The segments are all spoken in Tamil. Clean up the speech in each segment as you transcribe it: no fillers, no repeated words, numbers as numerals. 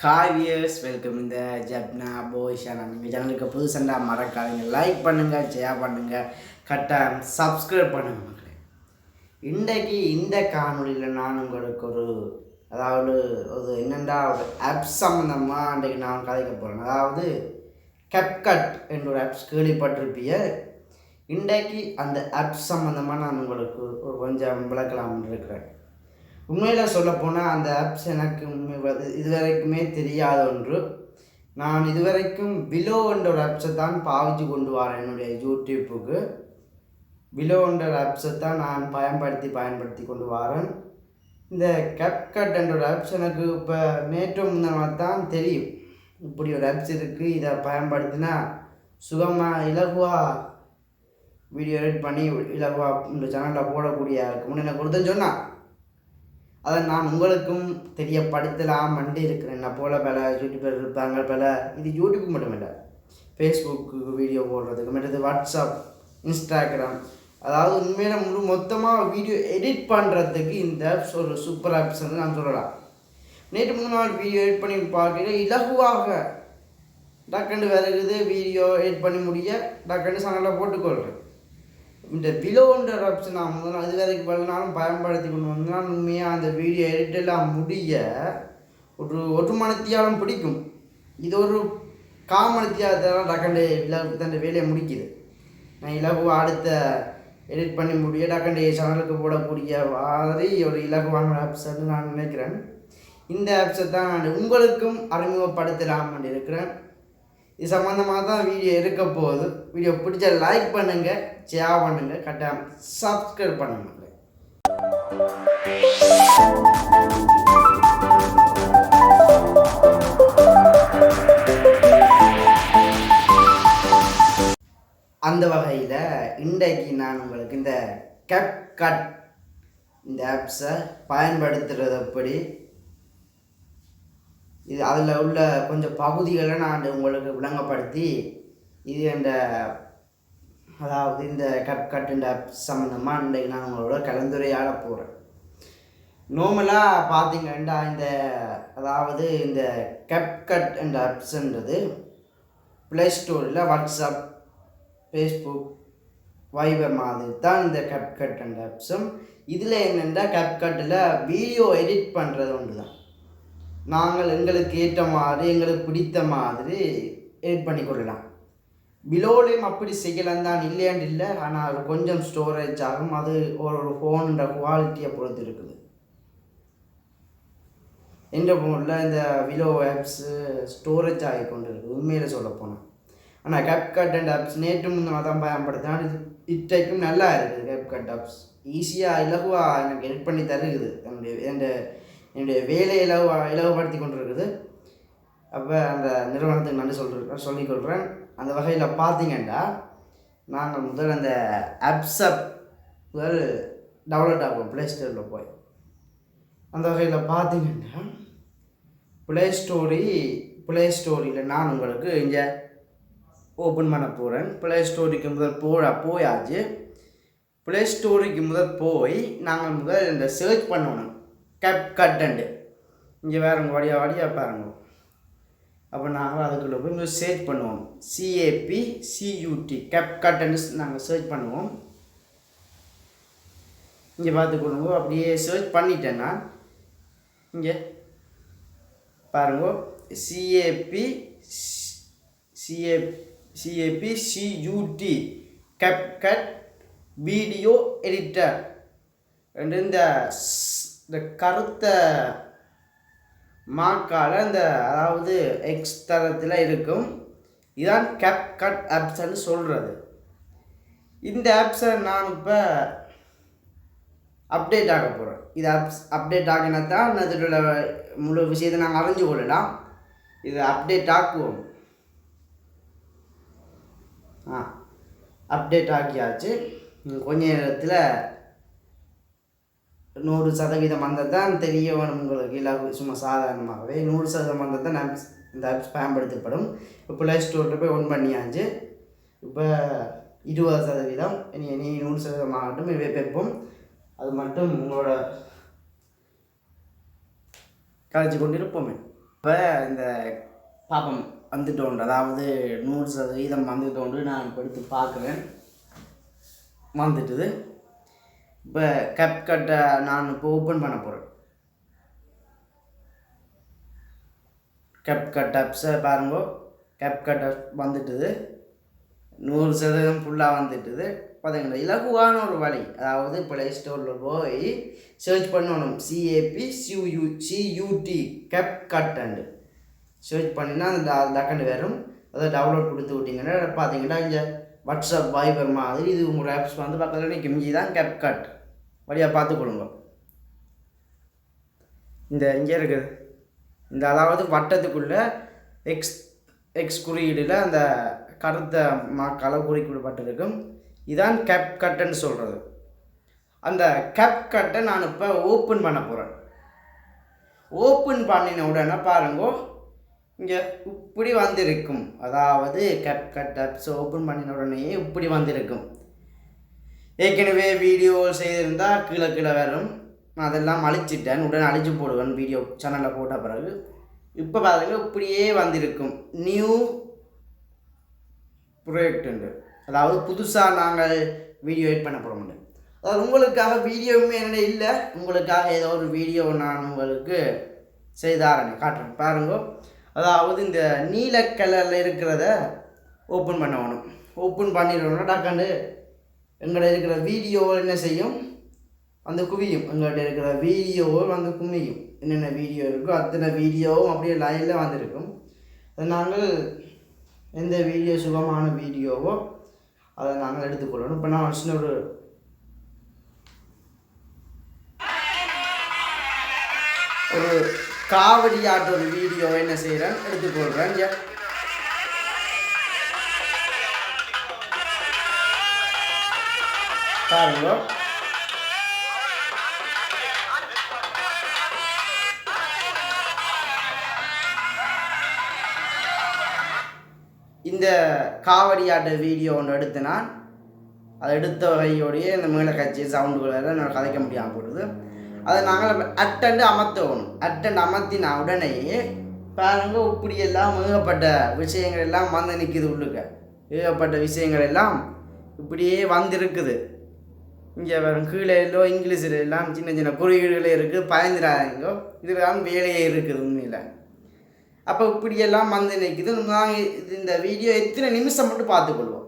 ஹாய் வியர்ஸ், வெல்கம் இந்த ஜப்னா போய்ஷானா. நீங்கள் சேனலுக்கு புதுசண்டா மறக்காதீங்க, லைக் பண்ணுங்கள், ஷேர் பண்ணுங்கள், கரெக்டாக சப்ஸ்கிரைப் பண்ணுங்கள் மக்களே. இன்றைக்கு இந்த காணொலியில் நான் உங்களுக்கு ஒரு என்னென்னா ஒரு ஆப் சம்மந்தமாக இன்றைக்கு நான் கதைக்க போகிறேன். அதாவது கேப்கட் என்ற ஒரு ஆப்ஸ் கேள்விப்பட்டிருப்பிய. இன்றைக்கு அந்த ஆப் சம்மந்தமாக நான் உங்களுக்கு கொஞ்சம் விளக்கலாம்னு இருக்கிறேன். உண்மையில் சொல்லப்போனால் அந்த ஆப்ஸ் எனக்கு இதுவரைக்குமே தெரியாத ஒன்று. நான் இதுவரைக்கும் பிலோ என்ற ஒரு ஆப்ஸை தான் பாவிச்சு கொண்டு வரேன். என்னுடைய யூடியூப்புக்கு பிலோ என்ற ஆப்ஸை தான் நான் பயன்படுத்தி கொண்டு வரேன். இந்த கேப்கட் என்ற ஒரு ஆப்ஸ் எனக்கு இப்போ நேற்று முன்னாள் தான் தெரியும். இப்படி ஒரு ஆப்ஸ் இருக்குது, இதை பயன்படுத்தினா சுகமாக இலகுவாக வீடியோ எடிட் பண்ணி இலகுவாக இந்த சேனலில் போடக்கூடிய இருக்கும்னு எனக்கு ஒருத்தன் சொன்னான். அதை நான் உங்களுக்கும் தெரியப்படுத்தலாம் வந்து இருக்கிறேன். என்ன போல் பல யூடியூபர் இருப்பாங்க. இது யூடியூப் மட்டும் இல்லை, ஃபேஸ்புக்கு வீடியோ போடுறதுக்கு, மற்றது வாட்ஸ்அப், இன்ஸ்டாகிராம், அதாவது உண்மையில மொத்தமாக வீடியோ எடிட் பண்ணுறதுக்கு இந்த ஆப்ஸ் ஒரு சூப்பர் ஆப்ஸ்ன்னு நான் சொல்லலாம். நேற்று 3 நாள் வீடியோ எடிட் பண்ணி பார்க்க இலகுவாக டக்குண்டு வருகுது. வீடியோ எடிட் பண்ணி முடிய டக்குண்டு சேனலில் போட்டுக்கொள்கிறேன். இந்த பிலோன்ற ஆப்ஷன் நான் இது வரைக்கும் பலனாலும் பயன்படுத்தி கொண்டு வந்தால் உண்மையாக அந்த வீடியோ எடிட்டெல்லாம் முடிய ஒரு மணித்தியாலும் பிடிக்கும். இது ஒரு காமணித்தியாலத்தான் டக்கண்டு தன் வேலையை முடிக்குது. நான் இலகுவாக அடுத்த எடிட் பண்ணி முடிய டக்கண்டு சேனலுக்கு போடக்கூடிய மாதிரி ஒரு இலகுவான ஆப்ஸ்ன்னு நான் நினைக்கிறேன். இந்த ஆப்ஸை தான் நான் உங்களுக்கும் அறிமுகப்படுத்தலாம்னு இருக்கிறேன். இது சம்மந்தமாக தான் வீடியோ இருக்க போகுது. வீடியோ பிடிச்ச லைக் பண்ணுங்கள், ஷேர் பண்ணுங்கள், கட்டாயம் சப்ஸ்கிரைப் பண்ணுங்கள். அந்த வகையில் இன்றைக்கு நான் உங்களுக்கு இந்த கேப்கட் இந்த ஆப்ஸை பயன்படுத்துகிறது எப்படி, இது அதில் உள்ள கொஞ்சம் பகுதிகளை நான் உங்களுக்கு விளங்கப்படுத்தி இது அதாவது இந்த கேப்கட் இந்த ஆப் சம்மந்தமாக இன்றைக்கு நான் உங்களோட கலந்துரையாட போகிறேன். நார்மலாக பார்த்தீங்கன்னா அதாவது இந்த கேப்கட் என்ற ஆப்ஸ்ன்றது ப்ளே ஸ்டோரில் வாட்ஸ்அப், ஃபேஸ்புக், வைபர் மாதிரி தான் இந்த கேப்கட் என்ற ஆப்ஸும். இதில் என்னென்னா கேப்கட்டில் வீடியோ எடிட் பண்ணுறது ஒன்று தான். நாங்கள் எங்களுக்கு ஏற்ற மாதிரி எங்களுக்கு பிடித்த மாதிரி எடிட் பண்ணி கொள்ளலாம். பிலோலையும் அப்படி செய்யலாம் தான், இல்லையாண்டு இல்லை. ஆனால் அது கொஞ்சம் ஸ்டோரேஜ் ஆகும். அது ஒரு ஃபோனுன்ற குவாலிட்டியை பொறுத்து இருக்குது. என்ற ஃபோனில் இந்த விலோ ஆப்ஸு ஸ்டோரேஜ் ஆகி கொண்டு இருக்குது உண்மையில் சொல்ல போனால். ஆனால் கேப்கட் அண்ட் ஆப்ஸ் நேற்று முன்னாள் தான் பயன்படுத்தினா இது இன்றைக்கும் நல்லா இருக்குது. கேப்கட் ஆப்ஸ் ஈஸியாக இலகுவாக எனக்கு எடிட் பண்ணி தருகுது. என்னுடைய வேலையை இலகுபடுத்தி கொண்டு இருக்குது. அப்போ அந்த நிறுவனத்துக்கு நன்றி சொல்லிக்கொள்கிறேன். அந்த வகையில் பார்த்தீங்கன்னா நாங்கள் முதல் அந்த ஆப்ஸை டவுன்லோட் ஆகும் ப்ளே ஸ்டோரில் போய். அந்த வகையில் பார்த்தீங்கன்னா ப்ளே ஸ்டோரியில் நான் உங்களுக்கு இங்கே ஓப்பன் பண்ண போகிறேன். ப்ளே ஸ்டோரிக்கு முதல் போயாச்சு. ப்ளே ஸ்டோரிக்கு முதல் போய் நாங்கள் முதல் இந்த சர்ச் பண்ணணும் கேப்கட். இங்கே வேறுங்க வடியாக பாருங்க. அப்போ நாங்கள் அதுக்குள்ளே போய் இங்கே சர்ச் பண்ணுவோம். CAPCUT கேப்கட்ன்னு நாங்கள் சர்ச் பண்ணுவோம். இங்கே பார்த்துக்கொள்ளுங்க. அப்படியே சர்ச் பண்ணிட்டேன்னா இங்கே பாருங்க, CAPCUT கேப்கட் வீடியோ எடிட்டர் என்று இந்த கருத்த மாக்கால் அதாவது எக்ஸ் தரத்தில் இருக்கும். இதுதான் கேப்கட் ஆப்ஸ்ன்னு சொல்கிறது. இந்த ஆப்ஸை நான் இப்போ அப்டேட் ஆக போகிறேன். இது அப்டேட் ஆகினா தான் அதில் முழு விஷயத்தை நாங்கள் அறிஞ்சு கொள்ளலாம். இதை அப்டேட் ஆக்குவோம். அப்டேட் ஆக்கியாச்சு. கொஞ்ச நேரத்தில் 100% வந்தால் தான் தெரிய வேணும் உங்களுக்கு. இல்லை சும்மா சாதாரணமாகவே 100% வந்தால் தான் இந்த ஆப்ஸ் பயன்படுத்தப்படும். இப்போ ப்ளே ஸ்டோரில் போய் ஒன் பண்ணியாச்சு. இப்போ 20% இனி 100% ஆகட்டும். இவை வைப்போம். அது மட்டும் உங்களோட கழிச்சு கொண்டு இருப்போமே. இப்போ இந்த பாப்பம் வந்துட்டோண்டு, அதாவது 100% வந்துட்டோண்டு நான் இப்போ எடுத்து பார்க்குறேன். வந்துட்டுது. இப்போ CapCut நான் இப்போ ஓப்பன் பண்ண போகிறேன். CapCut ஆப்ஸை பாருங்க. CapCut வந்துட்டுது. 100% ஃபுல்லாக வந்துட்டுது. பார்த்தீங்களா, இலகுவான ஒரு வழி. அதாவது ப்ளே ஸ்டோரில் போய் சர்ச் பண்ணணும். CAPCUT CapCut சர்ச் பண்ணினா அந்த டக்குன்னு வரும். அதை டவுன்லோட் கொடுத்து விட்டிங்கன்னா பார்த்தீங்கன்னா இங்கே வாட்ஸ்அப் வைபர் மாதிரி இது உங்களோட ஆப்ஸ் வந்து பக்கத்தில் நிற்கும். இங்கே தான் CapCut வழியாக பார்த்துக்கொள்ளுங்க. இந்த இங்கே இருக்குது இந்த, அதாவது வட்டத்துக்குள்ளே எக்ஸ் குறியீடில் அந்த கருத்த மாக்கால் குறிப்பிடப்பட்டிருக்கும். இதான் CapCutன்னு சொல்கிறது. அந்த CapCutஐ நான் இப்போ ஓப்பன் பண்ண போகிறேன். ஓப்பன் பண்ணின உடனே பாருங்க, இங்கே இப்படி வந்திருக்கும். அதாவது CapCut ஆப்ஸ் ஓப்பன் பண்ணின உடனே இப்படி வந்திருக்கும். ஏற்கனவே வீடியோ செய்திருந்தால் கீழே கீழே வரும். நான் அதெல்லாம் அழிச்சிட்டேன். உடனே அழிச்சு போடுவேன் வீடியோ சேனலில் போட்ட பிறகு. இப்போ பாருங்க, இப்படியே வந்திருக்கும். நியூ ப்ராஜெக்ட், அதாவது புதுசாக நாங்கள் வீடியோ எடிட் பண்ண போகிறோம். அதாவது உங்களுக்காக வீடியோவுமே என்ன இல்லை, உங்களுக்காக ஏதோ ஒரு வீடியோ நான் உங்களுக்கு செய்தாரேன் காட்டுறேன் பாருங்க. அதாவது இந்த நீல கலரில் இருக்கிறத ஓப்பன் பண்ணணும். ஓப்பன் பண்ணிடணும்னா டாக்காண்டு எங்கள்கிட்ட இருக்கிற வீடியோ என்ன செய்யும், அந்த குவியும். எங்கள்கிட்ட இருக்கிற வீடியோவை வந்து குமியும். என்னென்ன வீடியோ இருக்கோ அத்தனை வீடியோவும் அப்படியே லைனில் வந்துருக்கும். அது நாங்கள் எந்த வீடியோ சுகமான வீடியோவோ அதை நாங்கள் எடுத்துக்கொள்ளணும். இப்போ நான் சின்ன ஒரு காவடி ஆட்ட ஒரு வீடியோ என்ன செய்கிறேன் எடுத்துக்கொள்கிறேன். பாருங்க, இந்த காவடி ஆட்ட வீடியோ ஒன்று எடுத்து நான் அதை எடுத்த வகையோடைய இந்த மேலே கட்சி சவுண்டுகளெல்லாம் நான் கதைக்க முடியாமல் போடுது. அதை நாங்கள் அட்டண்டு அமர்த்தணும். அட்டண்டு அமர்த்தினா உடனேயே பாருங்க, இப்படியெல்லாம் ஏகப்பட்ட விஷயங்கள் எல்லாம் வந்து நிற்கிது. உள்ளுக்க ஏகப்பட்ட விஷயங்கள் எல்லாம் இப்படியே வந்திருக்குது. இங்கே வரும் கீழே எல்லோ இங்கிலீஷில் எல்லாம் சின்ன சின்ன குறியீடுகளே இருக்குது. பயந்துடாதீங்கோ, இதெல்லாம் வேலையே இருக்குது உண்மையில். அப்போ இப்படியெல்லாம் வந்து நிற்குது. நாங்கள் இந்த வீடியோ எத்தனை நிமிஷம் மட்டும் பார்த்துக்கொள்வோம்.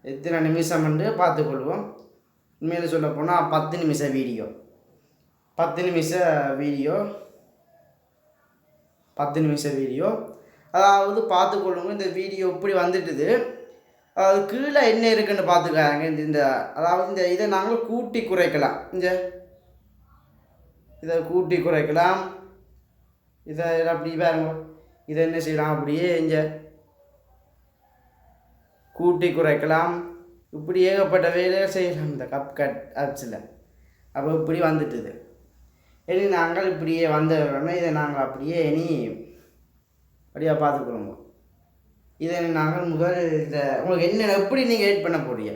எத்தனை நிமிஷம் மட்டும் பார்த்துக்கொள்வோம். உண்மையில் சொல்ல போனால் 10 நிமிஷம் வீடியோ. 10 நிமிஷம் வீடியோ அதாவது பார்த்துக்கொள்ளுங்க. இந்த வீடியோ இப்படி வந்துட்டுது. அதாவது கீழே என்ன இருக்குன்னு பார்த்துக்காங்க. இந்த அதாவது இந்த இதை நாங்கள் கூட்டி குறைக்கலாம். இதை கூட்டி குறைக்கலாம். இதை அப்படி பாருங்க, இதை என்ன செய்யலாம், அப்படியே இங்கே கூட்டி குறைக்கலாம். இப்படி ஏகப்பட்ட வேலையை செய்யலாம் இந்த CapCut ஆப்ஸில். அப்போ இப்படி வந்துட்டுது. இனி நாங்கள் இப்படியே வந்துடுறோன்னா இதை நாங்கள் அப்படியே இனி அப்படியே பார்த்துக்கொள்ளுங்க. இதை நாங்கள் முதல் இந்த உங்களுக்கு என்ன எப்படி நீங்கள் எடிட் பண்ண போறீங்க,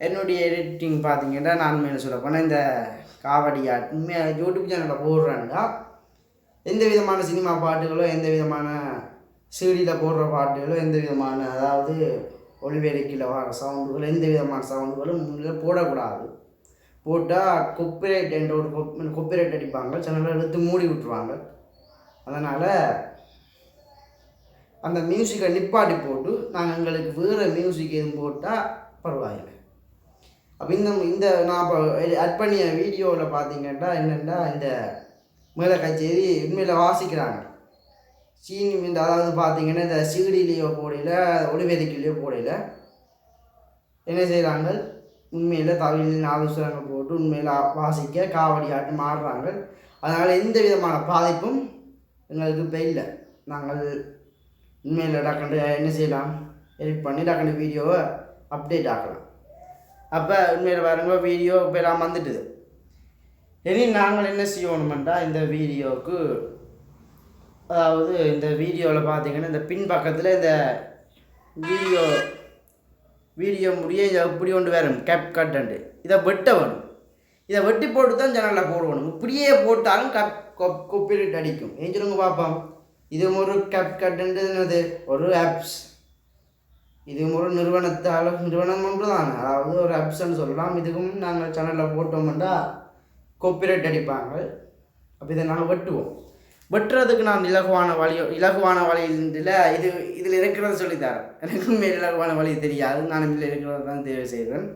என்னுடைய எடிட்டிங் பார்த்தீங்கன்னா நான் மேலே சொல்ல போனால் இந்த காவடி ஆட் உண்மையாக யூடியூப் சேனலில் போடுறேன்னா எந்த விதமான சினிமா பாட்டுகளோ, எந்த விதமான சீடியில் போடுற பாட்டுகளோ, எந்த விதமான அதாவது ஒளிவேலைக்கில் வர சவுண்டுகளோ, எந்த விதமான சவுண்டுகளும் போடக்கூடாது. போட்டால் கொப்பிரைட் என்ற ஒரு கொப்பிரைட் அடிப்பாங்க, சேனலில் எடுத்து மூடி விட்டுருவாங்க. அதனால் அந்த மியூசிக்கை நிப்பாட்டி போட்டு நாங்கள் எங்களுக்கு வேறு மியூசிக் எதுவும் போட்டால் பரவாயில்லை. அப்போ இந்த நான் இப்போ ஆட் பண்ணிய வீடியோவில் பார்த்தீங்கன்னா என்னென்னா இந்த மேலே கச்சேரி உண்மையில் வாசிக்கிறாங்க. இந்த அதாவது பார்த்தீங்கன்னா இந்த சீடிலேயோ போடையில் ஒளிவேதிக்கிலேயோ போடையில் என்ன செய்கிறாங்க, உண்மையில் தமிழில் நாதஸ்வரங்கள் போட்டு உண்மையில் வாசிக்க காவடி ஆட்டு மாறுறாங்க. அதனால் எந்த விதமான பாதிப்பும் எங்களுக்கு இப்போ இல்லை. நாங்கள் உண்மையில் டக்குண்டு என்ன செய்யலாம், எடிட் பண்ணி டக்குண்டு வீடியோவை அப்டேட் ஆக்கலாம். அப்போ உண்மையில் பாருங்க வீடியோ இப்போ எல்லாம் வந்துட்டுது. இனி நாங்கள் என்ன செய்யணுமெண்டா இந்த வீடியோவுக்கு, அதாவது இந்த வீடியோவில் பார்த்தீங்கன்னா இந்த பின்பக்கத்தில் இந்த வீடியோ முடிய இப்படி ஒன்று வரும் CapCut. இதை வெட்ட வேணும். இதை வெட்டி போட்டு தான் சேனலில் போடணும். இப்படியே போட்டாலும் காப்பிரைட் அடிக்கும். ஏன் சொல்லுங்க பார்ப்போம். இது ஒரு கட்டுன்றது ஒரு ஆப்ஸ். இது ஒரு நிறுவனம் ஒன்று தான், அதாவது ஒரு ஆப்ஸ்ன்னு சொல்லலாம். இதுக்கும் நாங்கள் சேனலில் போட்டோம்னா காப்பிரைட் அடிப்பாங்க. அப்போ இதை நாங்கள் வெட்டுறதுக்கு நான் இலகுவான வழியில் இதில் இருக்கிறத சொல்லித்தரேன். எனக்கும் மேல் இலகுவான வழி தெரியாது, நான் இதில் இருக்கிறத தான் தேர்வு செய்வேன்.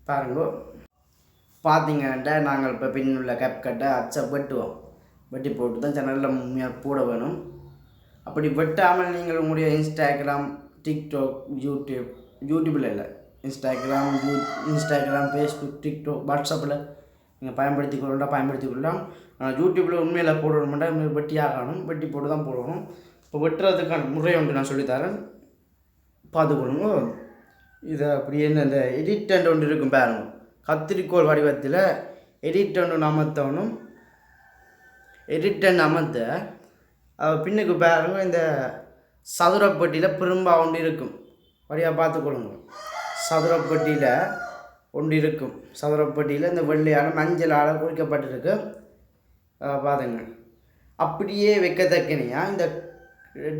பாருங்க, பார்த்தீங்கன்னா நாங்கள் இப்போ பின்னுள்ள கட்டை அச்சை வெட்டி போட்டு தான் சேனலில் உண்மையாக போட வேணும். அப்படி வெட்டாமல் நீங்கள் உங்களுடைய இன்ஸ்டாகிராம், டிக்டாக், யூடியூப்பில் இல்லை, இன்ஸ்டாகிராம், ஃபேஸ்புக், டிக்டாக், வாட்ஸ்அப்பில் நீங்கள் பயன்படுத்தி கொள்ளலாம். யூடியூப்பில் உண்மையில் போடணும்னா வெட்டி ஆகணும், வெட்டி போட்டு தான் போடணும். இப்போ வெட்டுறதுக்கான முறை ஒன்று நான் சொல்லித்தரேன், பார்த்துக்கொள்ளுங்க. இதை அப்படியே இந்த எடிட் ஒன்று இருக்கும் பாருங்க, கத்திரிக்கோள் வடிவத்தில் எடிட் ஒன்று அமர்த்தணும். எடிட் அமர்த்த பின்னுக்கு பாருங்க இந்த சதுரப்பட்டியில் பெரும்பா ஒன்று இருக்கும், வழியாக பார்த்துக்கொள்ளுங்க. சதுரப்பட்டியில் ஒன்று இருக்கும், சதுரப்பட்டியில் இந்த வெள்ளையால் மஞ்சளால் குறிக்கப்பட்டிருக்கு, பாருங்க. அப்படியே வைக்கத்தக்கனையா இந்த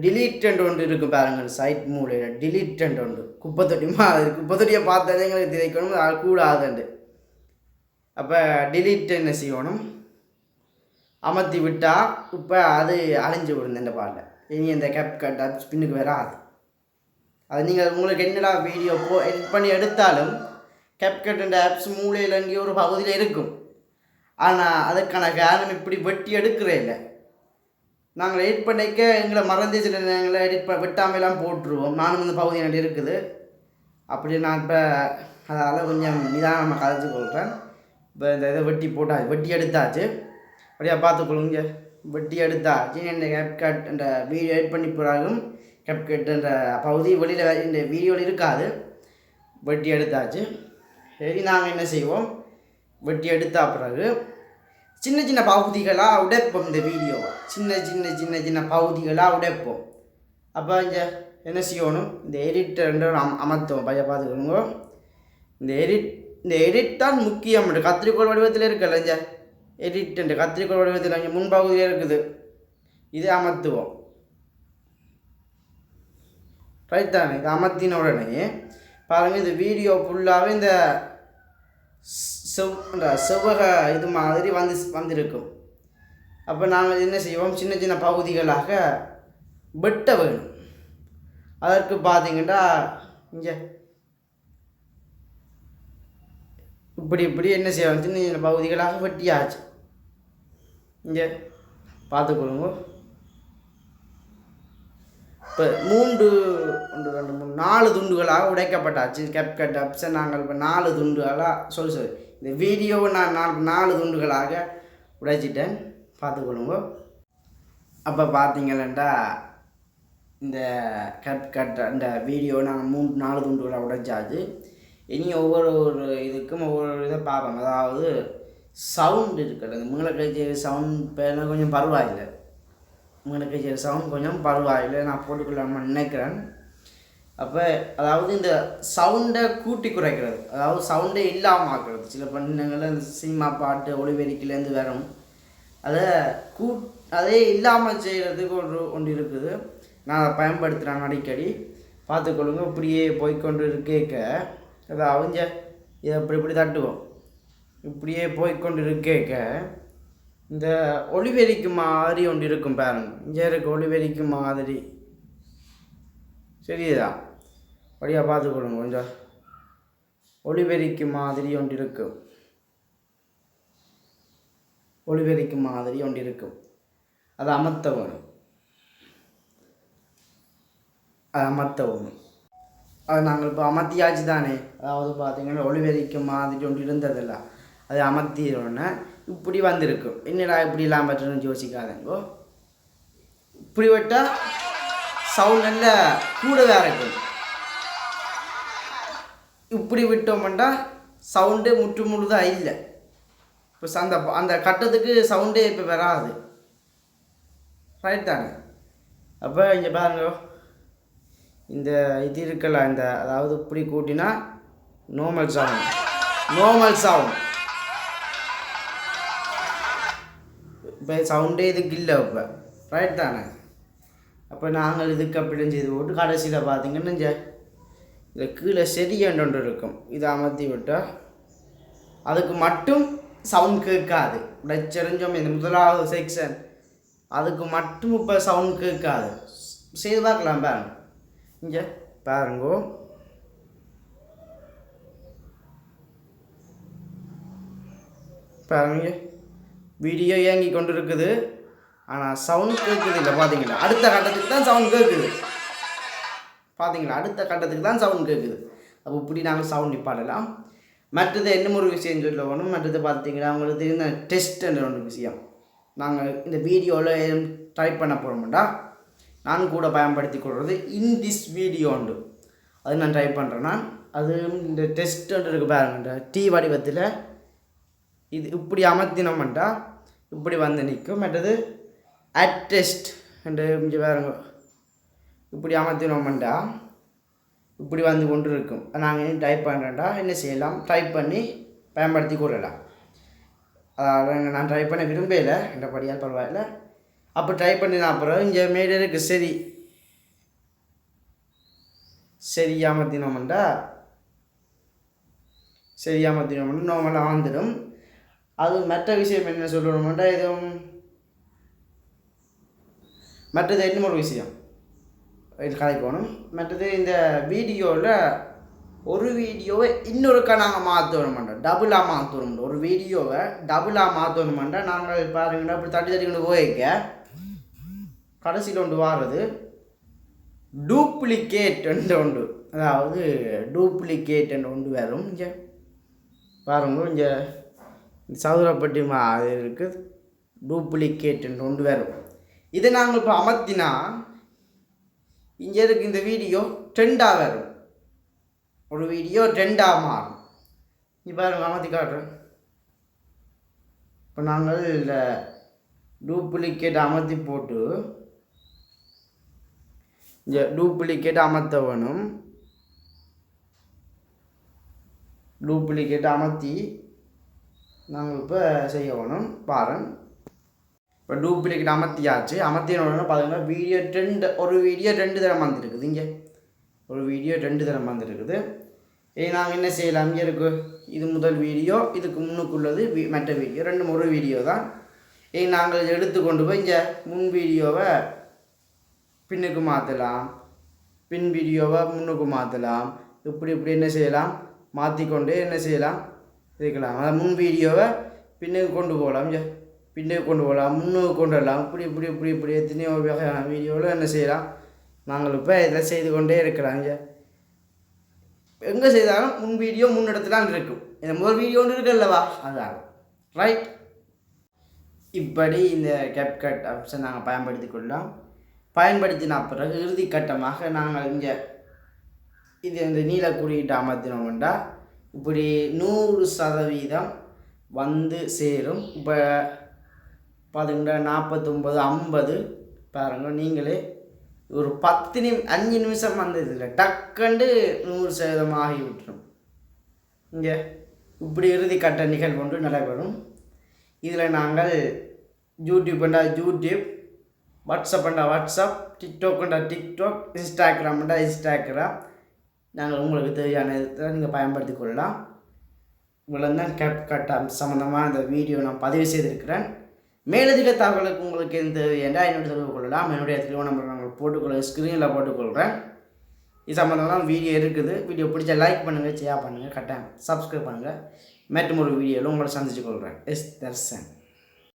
டிலீட் ஒன்று இருக்கும் பாருங்கள், சைட் மூலையில் டிலீட் ஒன்று குப்பத்தொட்டியை பார்த்தாலே எங்களுக்கு திரைக்கணும், அது கூடாதுண்டு. அப்போ டிலீட் என்ன செய்யணும், அமர்த்தி விட்டால் இப்போ அது அழிஞ்சு விடுங்க. இந்த பாட்டில் இனி இந்த கட் பின்னுக்கு வராது. அது நீங்கள் உங்களுக்கு என்னடா வீடியோ எடிட் பண்ணி எடுத்தாலும் கேப்கட் ஆப்ஸ் மூலையில் எங்கேயோ ஒரு பகுதியில் இருக்கும். ஆனால் அதுக்கான காரணம் இப்படி வெட்டி எடுக்கிறே இல்லை. நாங்கள் எடிட் பண்ணிக்க எங்களை மறந்தே சில எங்களை வெட்டாமையெல்லாம் போட்டுருவோம். நானும் இந்த பகுதி எனக்கு இருக்குது. அப்படி நான் இப்போ அதால் கொஞ்சம் நிதானமாக கதைச்சி கொள்கிறேன். இப்போ இந்த இதை வெட்டி எடுத்தாச்சு, அப்படியே பார்த்துக்கொள்ளுங்க. வெட்டி எடுத்தாச்சு. இந்த கேப்கட் இந்த வீடியோ எடிட் பண்ணி பிறகும் கேப்கட் என்ற பகுதி வெளியில் இந்த வீடியோவில் இருக்காது. வெட்டி எடுத்தாச்சு. சரி, நாங்கள் என்ன செய்வோம், வெட்டி எடுத்த பிறகு சின்ன சின்ன பகுதிகளாக உடைப்போம். இந்த வீடியோவை சின்ன பகுதிகளாக உடைப்போம். அப்போ இங்கே என்ன செய்யணும், இந்த எடிட்டர் அமர்த்துவோம். பையன் பார்த்துக்கணுங்க. இந்த எடிட் தான் முக்கியம். கத்திரிக்கோள் வடிவத்தில் இருக்குல்ல, இந்த எடிட் என்ற கத்திரிக்கோள் வடிவத்தில் இங்கே முன்பகுதியில் இருக்குது, இது அமர்த்துவோம். ரைட் தானே? இது அமர்த்தின உடனே பாருங்கள், இந்த வீடியோ ஃபுல்லாகவே இந்த செவ்வக இது மாதிரி வந்திருக்கும். அப்போ நாங்கள் என்ன செய்வோம், சின்ன சின்ன பகுதிகளாக வெட்ட வேணும். அதற்கு பார்த்தீங்கன்னா இங்கே இப்படி என்ன செய்வோம், சின்ன சின்ன பகுதிகளாக வெட்டியாச்சு. இங்கே பார்த்துக்கொள்ளுங்க. இப்போ 3 1 2 3 4 துண்டுகளாக உடைக்கப்பட்டாச்சு. கேப்கட் ஆப்ஸை நாங்கள் இப்போ 4 துண்டுகளாக இந்த வீடியோவை நான் 4 துண்டுகளாக உடைச்சிட்டேன், பார்த்துக்கொள்ளுங்க. அப்போ பார்த்தீங்களா இந்த கேப்கட் இந்த வீடியோ நாங்கள் 4 துண்டுகளாக உடைச்சாச்சு. இனி ஒவ்வொரு இதுக்கும் ஒவ்வொரு இதை பார்ப்போம். அதாவது சவுண்ட் இருக்கிறது, மூளைக்கச்சேரி சவுண்ட் இப்போ கொஞ்சம் பரவாயில்லை. மூளைக்கச்சேரி சவுண்ட் கொஞ்சம் பரவாயில்லை, நான் போட்டுக்கொள்ளாமல் நினைக்கிறேன். அப்போ அதாவது இந்த சவுண்டை கூட்டி குறைக்கிறது, அதாவது சவுண்டை இல்லாமல் ஆக்குறது. சில பண்ணங்களை இந்த சினிமா பாட்டு ஒளிபெருக்கிலேருந்து வரும், அதே இல்லாமல் செய்கிறதுக்கு ஒன்று இருக்குது. நான் அதை பயன்படுத்துகிறேன் அடிக்கடி, பார்த்துக்கொள்ளுங்க. இப்படியே போய்கொண்டு கேட்க, அதாவது இதை இப்படி தட்டுவோம். இப்படியே போய்கொண்டு கேட்க இந்த ஒளிவெறிக்கு மாதிரி ஒன்று இருக்கும் பாருங்க. இங்கே இருக்க ஒளிவெறிக்கு மாதிரி சரிதான், வழியாக பார்த்துக்கொள்ளுங்க. கொஞ்சம் ஒளிவெறிக்கு மாதிரி ஒன்று இருக்கும், ஒளிவெறிக்கு மாதிரி ஒன்று இருக்கும். அதை அமர்த்த வேணும், அது நாங்கள் இப்போ அமர்த்தியாச்சு தானே. அதாவது பார்த்தீங்கன்னா ஒளிவெறிக்கு மாதிரி ஒன்று இருந்ததில்ல, அது அமர்த்தினோடனே இப்படி வந்திருக்கும். என்னடா இப்படி இல்லாமல் பற்றணும்னு யோசிக்காதங்கோ. இப்படி விட்டால் சவுண்ட் நல்ல கூடவே இருக்கும். இப்படி விட்டோம்னா சவுண்டு முழுதாக இல்லை. இப்போ அந்த கட்டத்துக்கு சவுண்டே இப்போ வராது. ரைட் தானே? அப்போ இங்கே பாருங்க, இந்த இது இருக்கல, இந்த அதாவது இப்படி கூட்டினா நார்மல் சவுண்ட் இப்போ சவுண்டே இதுக்கு இல்லை இப்போ ரைட் தானே. அப்போ நாங்கள் இதுக்கு அப்படி செய்து போட்டு கடைசியில் பார்த்தீங்கன்னா இதில் கீழே செடியண்டு ஒன்று இருக்கும், இதை அமர்த்தி விட்டால் அதுக்கு மட்டும் சவுண்ட் கேட்காது. உடைச்செறிஞ்சோம் இந்த முதலாவது செக்ஷன், அதுக்கு மட்டும் இப்போ சவுண்ட் கேட்காது. செய்து பார்க்கலாம் பாருங்க. இங்கே பாருங்கோ, பாருங்க வீடியோ இயங்கி கொண்டு இருக்குது, ஆனால் சவுண்ட் கேட்குது இல்லை. பார்த்தீங்களா, அடுத்த கட்டத்துக்கு தான் சவுண்ட் கேட்குது. பார்த்தீங்களா, அடுத்த கட்டத்துக்கு தான் சவுண்ட் கேட்குது. அப்போ இப்படி நாங்கள் சவுண்ட் நிப்பாடலாம். மற்றது என்ன ஒரு விஷயம் சொல்ல வேணும். மற்றது பார்த்தீங்கன்னா அவங்களுக்கு தெரிந்த டெஸ்ட்ன்ற ஒரு விஷயம் நாங்கள் இந்த வீடியோவில் டைப் பண்ண போகிறோம்டா, நான் கூட பயன்படுத்தி கொள்வது திஸ் வீடியோ உண்டு. அது நான் டைப் பண்ணுறேன்னா அது இந்த டெஸ்ட்டுன்னு இருக்குது பாருங்கண்டா, டி வடிவத்தில் இது இப்படி அமர்த்தினோம்டா இப்படி வந்து நிற்கும். மற்றது அட்டெஸ்ட் என்று இங்கே பாருங்க, இப்படி அமர்த்தினோம்டா இப்படி வந்து கொண்டு இருக்கும். நாங்கள் டைப் பண்ணுறேன்டா என்ன செய்யலாம், டைப் பண்ணி பயன்படுத்தி கொள்ளலாம். அதாவது நான் டைப் பண்ண விரும்பலை என்ற படியால் பரவாயில்லை. அப்போ டைப் பண்ணினா அப்புறம் இங்கே மேலே இருக்கு சரி அமர்த்தினோம்டா நார்மலாக வந்துடும். அது மற்ற விஷயம் என்ன சொல்லணும்டா, எதுவும் மற்றது என்ன ஒரு விஷயம் இது கலைக்கணும். மற்றது இந்த வீடியோவில் ஒரு வீடியோவை இன்னொருக்கா நாங்கள் மாற்றணுமாண்டா, டபுளாக மாற்றணும். ஒரு வீடியோவை டபுளாக மாற்றணுமாண்டா நாங்கள் பாருங்கன்னா அப்படி தட்டி கொண்டு போய்க்க கடைசியில் ஒன்று வாடுறது டூப்ளிகேட் ஒன்று, அதாவது டூப்ளிகேட் ஒன்று வரும். இங்கே பாருங்க, இங்கே சதுரப்பட்டி அது இருக்குது, டூப்ளிகேட் ஒன்று வரும். இதை நாங்கள் இப்போ அமர்த்தினா இங்கே இருக்கு இந்த வீடியோ ட்ரெண்டாக வரும், ஒரு வீடியோ ட்ரெண்டாக மாறும். இப்போ பாருங்க அமர்த்தி காட்டுறேன். இப்போ நாங்கள் இந்த டூப்ளிகேட் அமர்த்தி போட்டு இங்கே டூப்ளிகேட் அமர்த்த வேணும். டூப்ளிகேட் அமர்த்தி நாங்கள் இப்போ செய்ய வேணும் பாருங்க. இப்போ டூப்ளிகேட் அமர்த்தியாச்சு. அமர்த்தினோடனே பார்த்தீங்கன்னா வீடியோ ஒரு வீடியோ 2 தரம் வந்துருக்குது. இங்கே ஒரு வீடியோ 2 தரம் வந்துருக்குது. நாங்கள் என்ன செய்யலாம், இங்கே இருக்குது இது முதல் வீடியோ, இதுக்கு முன்னுக்குள்ளது மற்ற வீடியோ, 2 ஒரு வீடியோ தான். நாங்கள் எடுத்து கொண்டு போய் இங்கே முன் வீடியோவை பின்னுக்கு மாற்றலாம், பின் வீடியோவை முன்னுக்கு மாற்றலாம். இப்படி என்ன செய்யலாம், மாற்றிக்கொண்டே என்ன செய்யலாம் இருக்கலாம். அதாவது முன் வீடியோவை பின்னுக்கு கொண்டு போகலாம், இங்கே பின்னுக்கு கொண்டு போகலாம், முன்னுக்கு கொண்டு வரலாம். இப்படி எத்தனையோ வகையான வீடியோவில் என்ன செய்யலாம் நாங்கள் இப்போ இதில் செய்து கொண்டே இருக்கலாம். இங்கே எங்கே செய்தாலும் முன் வீடியோ முன்னிடத்துலாம் இருக்கும். இந்த முதல் வீடியோ ஒன்று இருக்குல்லவா, அதான் ரைட். இப்படி இந்த கேப்கட் ஆப்ஷன் நாங்கள் பயன்படுத்தி கொள்ளலாம். பயன்படுத்தின பிறகு இறுதி கட்டமாக நாங்கள் இங்கே இது இந்த நீல குறியீட்டை அமர்த்தினோம்டா இப்படி 100% வந்து சேரும். இப்போ பார்த்தீங்கன்னா 49 50 பாருங்கள், நீங்களே ஒரு 5 நிமிஷம் வந்ததில்லை, டக்குண்டு 100% ஆகி விட்டுரும். இங்கே இப்படி இறுதி கட்ட நிகழ்வு ஒன்று நடைபெறும். இதில் நாங்கள் யூடியூப்ண்டா யூடியூப், வாட்ஸ்அப்ண்டா வாட்ஸ்அப், டிக்டாக்ண்டா டிக்டாக், இன்ஸ்டாகிராம்ண்டா இன்ஸ்டாகிராம், நாங்கள் உங்களுக்கு தேவையான இதை நீங்கள் பயன்படுத்தி கொள்ளலாம். இவ்வளோ தான் கேப்கட் சம்மந்தமாக இந்த வீடியோ நான் பதிவு செய்திருக்கிறேன். மேலதிக தகவலுக்கு உங்களுக்கு எந்த தேவையென்றால் என்னோட தொடர்பு கொள்ளலாம். என்னுடைய டெலிஃபோன் நம்பர் நாங்கள் போட்டுக்கொள்ள ஸ்க்ரீனில் போட்டுக்கொள்கிறேன். இது சம்மந்தமாக வீடியோ இருக்குது. வீடியோ பிடிச்சா லைக் பண்ணுங்கள், ஷேர் பண்ணுங்கள், கட்டாயம் சப்ஸ்கிரைப் பண்ணுங்கள். மற்றும் ஒரு வீடியோவில் உங்களை சந்திச்சு கொள்கிறேன். தர்சன்.